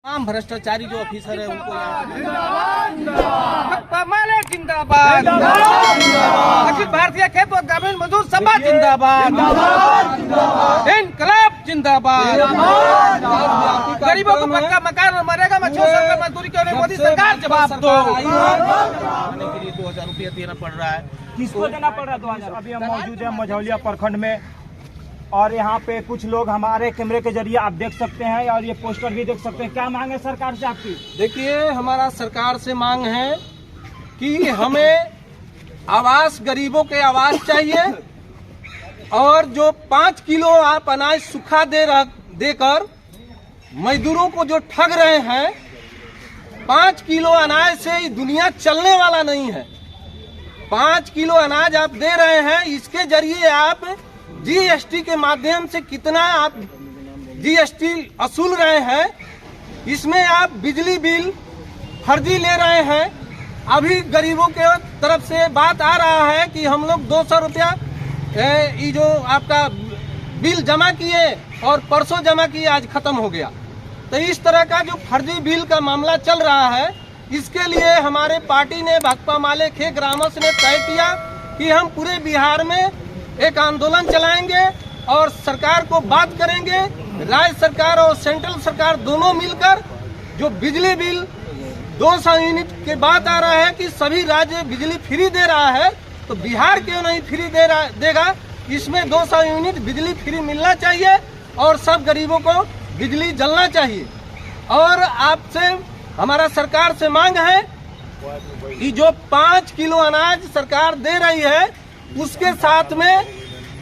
तमाम भ्रष्टाचारी जो ऑफिसर है उनको जिंदाबाद, अखिल भारतीय खेत और ग्रामीण मजदूर सभा जिंदाबाद, इनकलाब जिंदाबाद। गरीबों को पक्का मकान और मरेगा मजदूरी क्यों नहीं? मोदी सरकार जवाब दो। खाने के लिए 2000 रुपया देना पड़ रहा है। किसको देना पड़ रहा है 2000? अभी हम मौजूद है मझौलिया प्रखंड में और यहाँ पे कुछ लोग हमारे कैमरे के जरिए आप देख सकते हैं और ये पोस्टर भी देख सकते हैं। क्या मांग है सरकार से आपकी? देखिए, हमारा सरकार से मांग है कि हमें आवास, गरीबों के आवास चाहिए और जो 5 किलो आप अनाज सूखा देकर मजदूरों को जो ठग रहे हैं, 5 किलो अनाज से दुनिया चलने वाला नहीं है। 5 किलो अनाज आप दे रहे हैं, इसके जरिए आप जीएसटी के माध्यम से कितना आप जीएसटी वसूल रहे हैं, इसमें आप बिजली बिल फर्जी ले रहे हैं। अभी गरीबों के तरफ से बात आ रहा है कि हम लोग 200 रुपया ये जो आपका बिल जमा किए और परसों जमा किए, आज खत्म हो गया। तो इस तरह का जो फर्जी बिल का मामला चल रहा है, इसके लिए हमारे पार्टी ने भाकपा माले खे ग्रामस ने तय किया कि हम पूरे बिहार में एक आंदोलन चलाएंगे और सरकार को बात करेंगे। राज्य सरकार और सेंट्रल सरकार दोनों मिलकर जो बिजली बिल 200 यूनिट के बात आ रहा है कि सभी राज्य बिजली फ्री दे रहा है, तो बिहार क्यों नहीं फ्री देगा? इसमें 200 यूनिट बिजली फ्री मिलना चाहिए और सब गरीबों को बिजली जलना चाहिए। और आपसे हमारा सरकार से मांग है कि जो 5 किलो अनाज सरकार दे रही है, उसके साथ में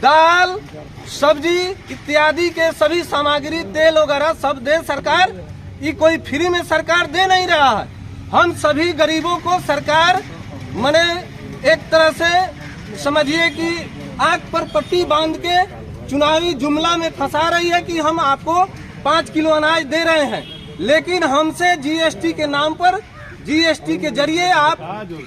दाल, सब्जी इत्यादि के सभी सामग्री, तेल वगैरह सब दे सरकार। ये कोई फ्री में सरकार दे नहीं रहा है। हम सभी गरीबों को सरकार मने एक तरह से समझिए कि आंख पर पट्टी बांध के चुनावी जुमला में फंसा रही है कि हम आपको 5 किलो अनाज दे रहे हैं, लेकिन हमसे जीएसटी के नाम पर, जीएसटी के जरिए आप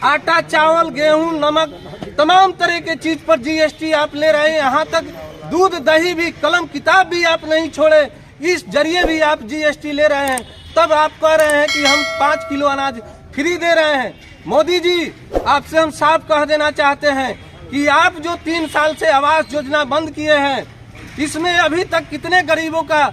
आटा, चावल, गेहूं, नमक, तमाम तरह के चीज पर जीएसटी आप ले रहे हैं। यहाँ तक दूध, दही भी, कलम, किताब भी आप नहीं छोड़े, इस जरिए भी आप जीएसटी ले रहे हैं। तब आप कह रहे हैं कि हम 5 किलो अनाज फ्री दे रहे हैं। मोदी जी, आपसे हम साफ कह देना चाहते हैं कि आप जो 3 साल से आवास योजना बंद किए हैं, इसमें अभी तक कितने गरीबों का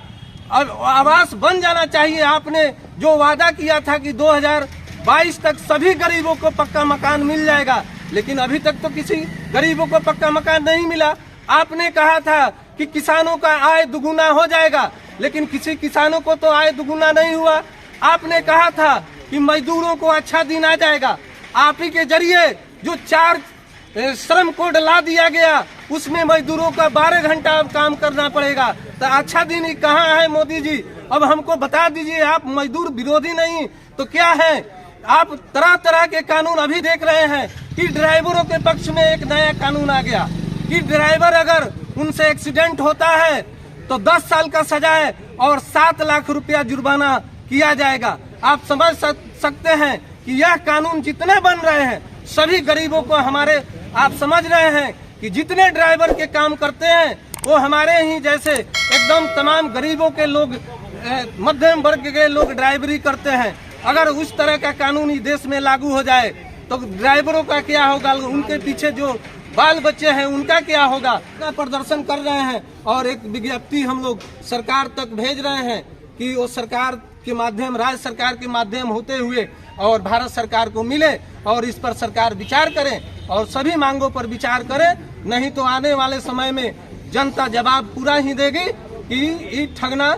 आवास बन जाना चाहिए। आपने जो वादा किया था कि 2022 तक सभी गरीबों को पक्का मकान मिल जाएगा, लेकिन अभी तक तो किसी गरीबों को पक्का मकान नहीं मिला। आपने कहा था कि किसानों का आय दुगुना हो जाएगा, लेकिन किसी किसानों को तो आय दुगुना नहीं हुआ। आपने कहा था कि मजदूरों को अच्छा दिन आ जाएगा। आप ही के जरिए जो 4 श्रम कोड ला दिया गया, उसमें मजदूरों का 12 घंटा अब काम करना पड़ेगा। तो अच्छा दिन कहाँ है मोदी जी? अब हमको बता दीजिए। आप मजदूर विरोधी नहीं तो क्या है? आप तरह तरह के कानून अभी देख रहे हैं कि ड्राइवरों के पक्ष में एक नया कानून आ गया कि ड्राइवर अगर उनसे एक्सीडेंट होता है तो 10 साल का सजा है और 7 लाख रुपया जुर्माना किया जाएगा। आप समझ सकते हैं कि यह कानून जितने बन रहे हैं, सभी गरीबों को हमारे, आप समझ रहे हैं कि जितने ड्राइवर के काम करते हैं वो हमारे ही जैसे एकदम तमाम गरीबों के लोग, मध्यम वर्ग के लोग ड्राइवरी करते हैं। अगर उस तरह का कानून इस देश में लागू हो जाए तो ड्राइवरों का क्या होगा? उनके पीछे जो बाल बच्चे हैं उनका क्या होगा? प्रदर्शन कर रहे हैं और एक विज्ञप्ति हम लोग सरकार तक भेज रहे हैं कि वो सरकार के माध्यम, राज्य सरकार के माध्यम होते हुए और भारत सरकार को मिले और इस पर सरकार विचार करे और सभी मांगों पर विचार करे। नहीं तो आने वाले समय में जनता जवाब पूरा ही देगी कि ये ठगना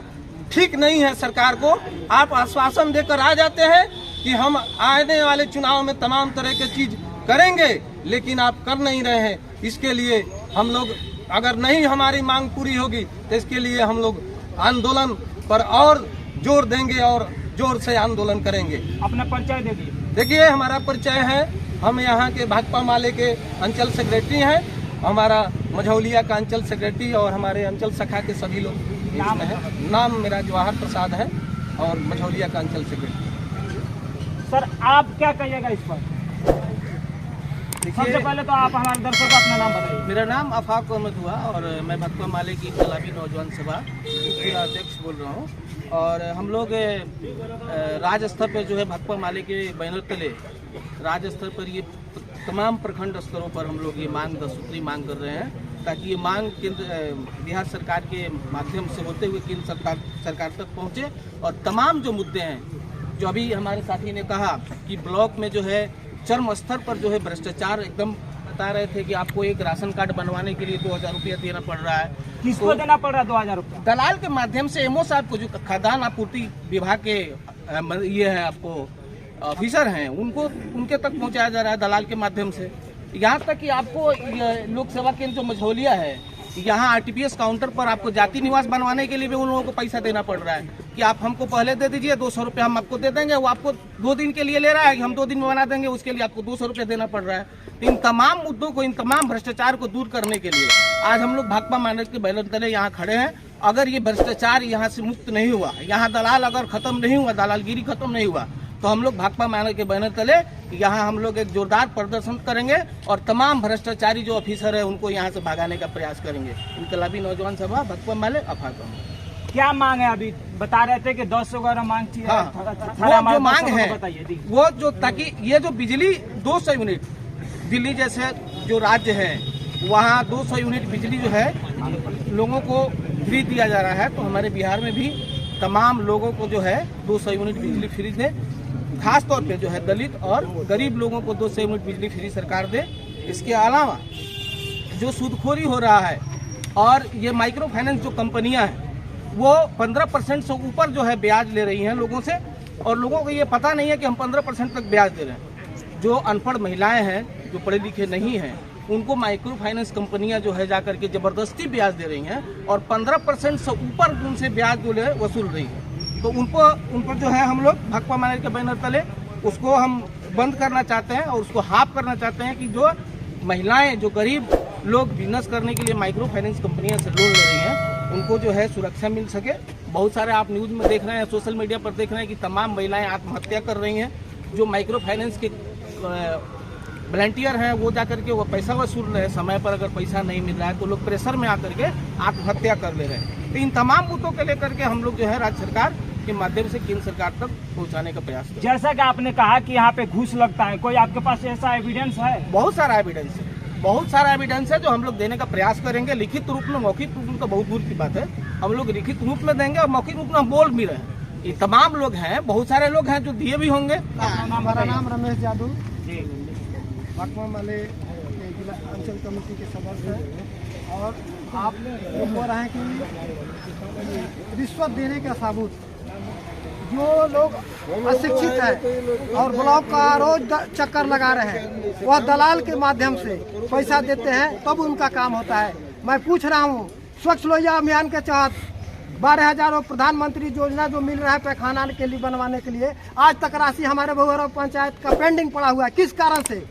ठीक नहीं है। सरकार को आप आश्वासन देकर आ जाते हैं कि हम आने वाले चुनाव में तमाम तरह के चीज करेंगे, लेकिन आप कर नहीं रहे हैं। इसके लिए हम लोग, अगर नहीं हमारी मांग पूरी होगी तो इसके लिए हम लोग आंदोलन पर और जोर देंगे और जोर से आंदोलन करेंगे। अपना परिचय दे दीजिए। देखिए, हमारा परिचय है, हम यहाँ के भाकपा माले के अंचल सेक्रेटरी हैं। हमारा मझौलिया का अंचल सेक्रेटरी और हमारे अंचल शाखा के सभी लोग इसमें है। नाम मेरा जवाहर प्रसाद है और मझौलिया का अंचल सेक्रेटरी। सर, आप क्या कहिएगा इस पर? सबसे पहले तो आप हमारे दर्शकों को अपना नाम बताइए। मेरा नाम आफाक अहमद हुआ और मैं भाकपा माले की इनकलाबी नौजवान सभा के अध्यक्ष बोल रहा हूँ। और हम लोग राज्य स्तर पर जो है भाकपा माले के बैनर तले राज्य स्तर पर ये तमाम प्रखंड स्तरों पर हम लोग ये मांग 10 सूत्री मांग कर रहे हैं, ताकि ये मांग केंद्र बिहार सरकार के माध्यम से होते हुए केंद्र सरकार तक पहुँचे। और तमाम जो मुद्दे हैं, जो अभी हमारे साथी ने कहा कि ब्लॉक में जो है चरम स्तर पर जो है भ्रष्टाचार, एकदम बता रहे थे कि आपको एक राशन कार्ड बनवाने के लिए 2000 रुपया देना पड़ रहा है। किसको देना पड़ रहा है 2000 रुपया? दलाल के माध्यम से एमओ साहब को, जो खाद्यान्न आपूर्ति विभाग के ये है आपको ऑफिसर हैं, उनके तक पहुंचाया जा रहा है दलाल के माध्यम से। यहाँ तक कि आपको लोक सेवा केंद्र जो मझौलिया है, यहाँ आरटीपीएस काउंटर पर आपको जाति निवास बनवाने के लिए भी उन लोगों को पैसा देना पड़ रहा है कि आप हमको पहले दे दीजिए 200 रुपये हम आपको दे देंगे। वो आपको 2 दिन के लिए ले रहा है कि हम 2 दिन में बना देंगे, उसके लिए आपको 200 रुपये देना पड़ रहा है। इन तमाम मुद्दों को, इन तमाम भ्रष्टाचार को दूर करने के लिए आज हम लोग भाकपा माले के बैनर तले यहाँ खड़े हैं। अगर ये भ्रष्टाचार यहाँ से मुक्त नहीं हुआ, यहाँ दलाल अगर खत्म नहीं हुआ, दलालगिरी खत्म नहीं हुआ, तो हम लोग भाकपा माले के बैनर तले यहाँ हम लोग एक जोरदार प्रदर्शन करेंगे और तमाम भ्रष्टाचारी जो ऑफिसर है उनको यहाँ से भगाने का प्रयास करेंगे। इनकलाबी नौजवान सभा भाकपा माले अफाका। क्या मांग है? अभी बता रहे थे कि 10 वगैरह मांग थी। हाँ, वो जो मांग है वो जो, ताकि ये जो बिजली 200 यूनिट, दिल्ली जैसे जो राज्य है वहाँ 200 यूनिट बिजली जो है लोगों को फ्री दिया जा रहा है, तो हमारे बिहार में भी तमाम लोगों को जो है 200 यूनिट बिजली फ्री दे। खास तौर पे जो है दलित और गरीब लोगों को 200 यूनिट बिजली फ्री सरकार दे। इसके अलावा जो सूदखोरी हो रहा है और ये माइक्रो फाइनेंस जो कंपनियां हैं वो 15% से ऊपर जो है ब्याज ले रही हैं लोगों से, और लोगों को ये पता नहीं है कि हम 15% तक ब्याज दे रहे हैं। जो अनपढ़ महिलाएं हैं, जो पढ़े लिखे नहीं हैं, उनको माइक्रो फाइनेंस कंपनियां जो है जाकर के जबरदस्ती ब्याज दे रही हैं और 15% से ऊपर उनसे ब्याज जो है वसूल रही है। तो उन पर जो है हम लोग भाकपा माले के बैनर तले उसको हम बंद करना चाहते हैं और उसको हाफ करना चाहते हैं कि जो महिलाएं, जो गरीब लोग बिजनेस करने के लिए माइक्रो फाइनेंस कंपनियों से लोन ले रही हैं, उनको जो है सुरक्षा मिल सके। बहुत सारे आप न्यूज़ में देख रहे हैं, सोशल मीडिया पर देख रहे हैं कि तमाम महिलाएं आत्महत्या कर रही हैं। जो माइक्रो फाइनेंस के वॉलंटियर हैं वो जाकर के वो पैसा वसूल रहे हैं, समय पर अगर पैसा नहीं मिल रहा है तो लोग प्रेशर में आकर के आत्महत्या कर ले रहे हैं। तो इन तमाम मुद्दों को लेकर के हम लोग जो है राज्य सरकार के माध्यम से केंद्र सरकार तक पहुंचाने का प्रयास करें। जैसा कि आपने कहा कि यहाँ पे घूस लगता है, कोई आपके पास ऐसा एविडेंस है? बहुत सारा एविडेंस है, बहुत सारा एविडेंस है जो हम लोग देने का प्रयास करेंगे। लिखित रूप में, मौखिक रूप में तो बहुत दूर की बात है, हम लोग लिखित रूप में देंगे और मौखिक रूप में हम बोल भी रहे हैं। ये तमाम लोग हैं, बहुत सारे लोग हैं जो दिए भी होंगे। हमारा नाम रमेश यादव, भाकपा माले जिला अंचल कमेटी के सदस्य हैं। और आप बोल रहे हैं कि रिश्वत देने का सबूत, जो लोग अशिक्षित है और ब्लॉक का रोज चक्कर लगा रहे हैं, वह दलाल के माध्यम से पैसा देते हैं, तब उनका काम होता है। मैं पूछ रहा हूँ, स्वच्छ लोहिया अभियान के तहत 12,000 प्रधानमंत्री योजना जो मिल रहा है पैखाना के लिए बनवाने के लिए, आज तक राशि हमारे बहुरा पंचायत का पेंडिंग पड़ा हुआ है। किस कारण से?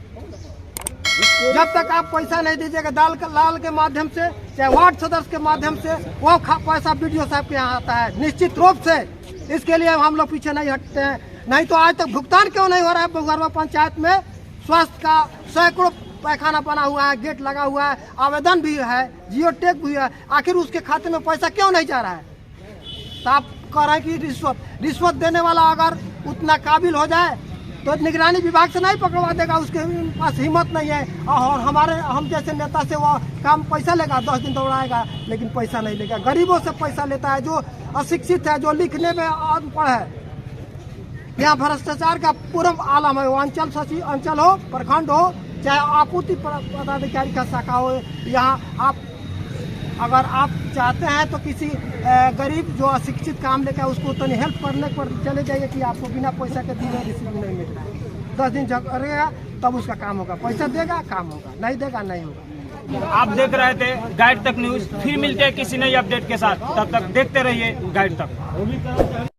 जब तक आप पैसा नहीं दीजिएगा लाल के माध्यम से, चाहे वार्ड सदस्य के माध्यम से, वो पैसा बीडीओ साहब के यहाँ आता है निश्चित रूप से। इसके लिए हम लोग पीछे नहीं हटते हैं। नहीं तो आज तक भुगतान क्यों नहीं हो रहा है? बहुगरवा पंचायत में स्वास्थ्य का सैकड़ों पैखाना बना हुआ है, गेट लगा हुआ है, आवेदन भी है, जियो टैग भी है, आखिर उसके खाते में पैसा क्यों नहीं जा रहा है? तो आप कह रहे हैं कि रिश्वत देने वाला अगर उतना काबिल हो जाए तो निगरानी विभाग से नहीं पकड़वा देगा, उसके पास हिम्मत नहीं है। और हम जैसे नेता से वो काम पैसा लेगा, 10 दिन दौड़ाएगा, लेकिन पैसा नहीं लेगा। गरीबों से पैसा लेता है, जो अशिक्षित है, जो लिखने में अनपढ़ है। यहाँ भ्रष्टाचार का पूरा आलम है। वो अंचल सचिव, अंचल हो, प्रखंड हो, चाहे आपूर्ति पदाधिकारी का शाखा हो, यहाँ अगर आप चाहते हैं तो किसी गरीब जो अशिक्षित काम लेकर उसको उतनी हेल्प करने पर चले जाइए कि आपको बिना पैसा के दिए रिसीव नहीं मिल रहा है। 10 दिन करेगा तब उसका काम होगा, पैसा देगा काम होगा, नहीं देगा नहीं होगा। आप देख रहे थे गाइड तक न्यूज। फिर मिलते हैं किसी नई अपडेट के साथ, तब तक देखते रहिए गाइड तक।